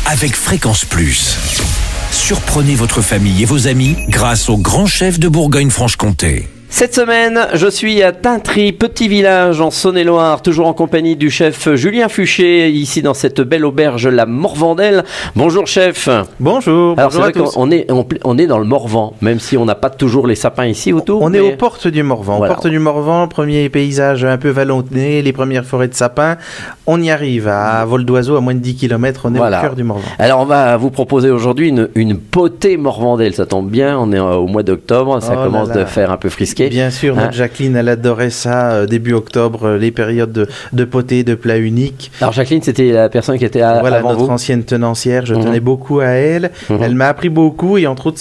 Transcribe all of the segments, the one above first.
avec Fréquence Plus. Surprenez votre famille et vos amis grâce au grand chef de Bourgogne-Franche-Comté. Cette semaine, je suis à Tintry, petit village en Saône-et-Loire, toujours en compagnie du chef Julien Fuchet, ici dans cette belle auberge, la Morvandelle. Bonjour chef. Bonjour, Alors bonjour à tous. on est dans le Morvan, même si on n'a pas toujours les sapins ici autour. On est aux portes du Morvan. Voilà. Porte du Morvan, premier paysage un peu vallonné, les premières forêts de sapins. On y arrive à vol d'oiseau, à moins de 10 km, on est Voilà. au cœur du Morvan. Alors on va vous proposer aujourd'hui une potée Morvandelle, ça tombe bien, on est au mois d'octobre, ça Oh là commence là. de faire un peu frisqué. Bien sûr, notre Jacqueline, elle adorait ça, début octobre, les périodes de potée, de plats uniques. Alors Jacqueline, c'était la personne qui était Voilà, avant notre vous. ancienne tenancière, je tenais beaucoup à elle. Elle m'a appris beaucoup, et entre autres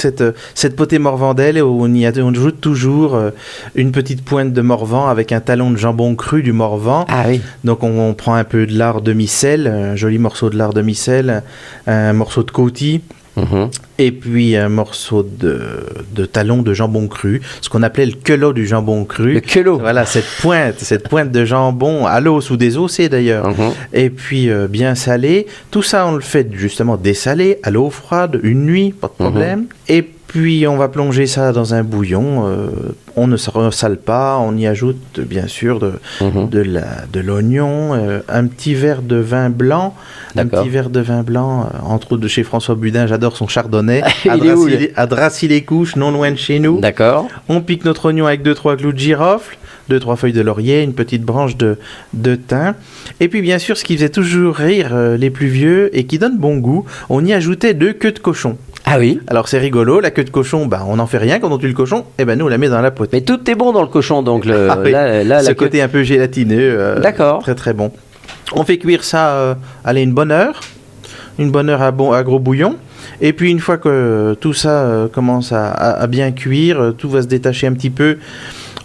cette potée Morvandelle, où on ajoute toujours une petite pointe de Morvan avec un talon de jambon cru du Morvan. Ah oui. Donc on prend un peu de lard demi-sel, un joli morceau de lard demi-sel, un morceau de côti, et puis un morceau de talon de jambon cru, ce qu'on appelait le queulot du jambon cru. Le queulot. Voilà, cette pointe de jambon à l'os ou désossé d'ailleurs. Et puis bien salé. Tout ça, on le fait justement dessalé, à l'eau froide, une nuit, pas de problème. Et puis on va plonger ça dans un bouillon. On ne se ressale pas, on y ajoute bien sûr de l'oignon, un petit verre de vin blanc. D'accord. Un petit verre de vin blanc, entre autres de chez François Budin, j'adore son chardonnay. Il est où, À Dracy-les-Couches, non loin de chez nous. D'accord. On pique notre oignon avec 2-3 clous de girofle, 2-3 feuilles de laurier, une petite branche de thym. Et puis bien sûr, ce qui faisait toujours rire les plus vieux et qui donne bon goût, on y ajoutait 2 queues de cochon. Ah oui. Alors c'est rigolo, la queue de cochon, on n'en fait rien quand on tue le cochon, et nous on la met dans la potée. Mais tout est bon dans le cochon, donc Oui, là, ce la queue- côté un peu gélatineux, D'accord. très très bon. On fait cuire ça, une bonne heure à gros bouillon. Et puis une fois que tout ça commence à bien cuire, tout va se détacher un petit peu.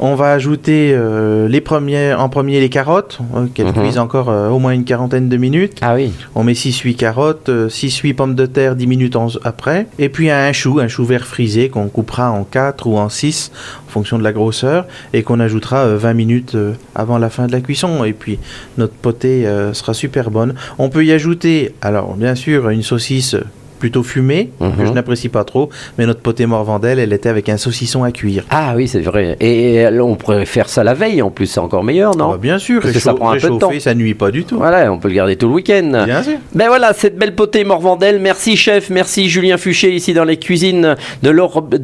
On va ajouter en premier les carottes, qu'elles cuisent encore au moins une quarantaine de minutes. Ah oui. On met 6-8 carottes, 6-8 pommes de terre 10 minutes après. Et puis un chou vert frisé qu'on coupera en 4 ou en 6 en fonction de la grosseur et qu'on ajoutera 20 minutes avant la fin de la cuisson. Et puis notre potée sera super bonne. On peut y ajouter, alors bien sûr, une saucisse plutôt fumée, que je n'apprécie pas trop, mais notre potée Morvandelle, elle était avec un saucisson à cuire. Ah oui, c'est vrai. Et là, on pourrait faire ça la veille, en plus, c'est encore meilleur, non? Bien sûr, Parce que ça prend un peu de temps. réchauffer, ça nuit pas du tout. Voilà, on peut le garder tout le week-end. Bien sûr. Ben voilà, cette belle potée Morvandelle. Merci chef, merci Julien Fuchet, ici dans les cuisines de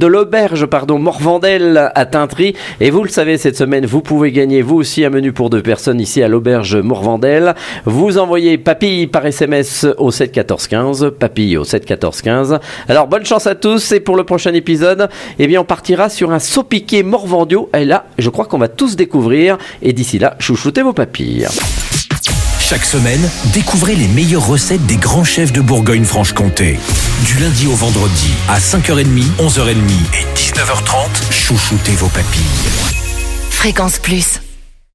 l'auberge Morvandelle à Tintry. Et vous le savez, cette semaine, vous pouvez gagner vous aussi un menu pour 2 personnes ici à l'auberge Morvandelle. Vous envoyez papille par SMS au 7 14 15, papille au 7 14 15. Alors bonne chance à tous, et pour le prochain épisode, on partira sur un saupiqué morvandio. Et là, je crois qu'on va tous découvrir. Et d'ici là, chouchoutez vos papilles. Chaque semaine, découvrez les meilleures recettes des grands chefs de Bourgogne-Franche-Comté. Du lundi au vendredi, à 5h30, 11h30 et 19h30, chouchoutez vos papilles. Fréquence Plus.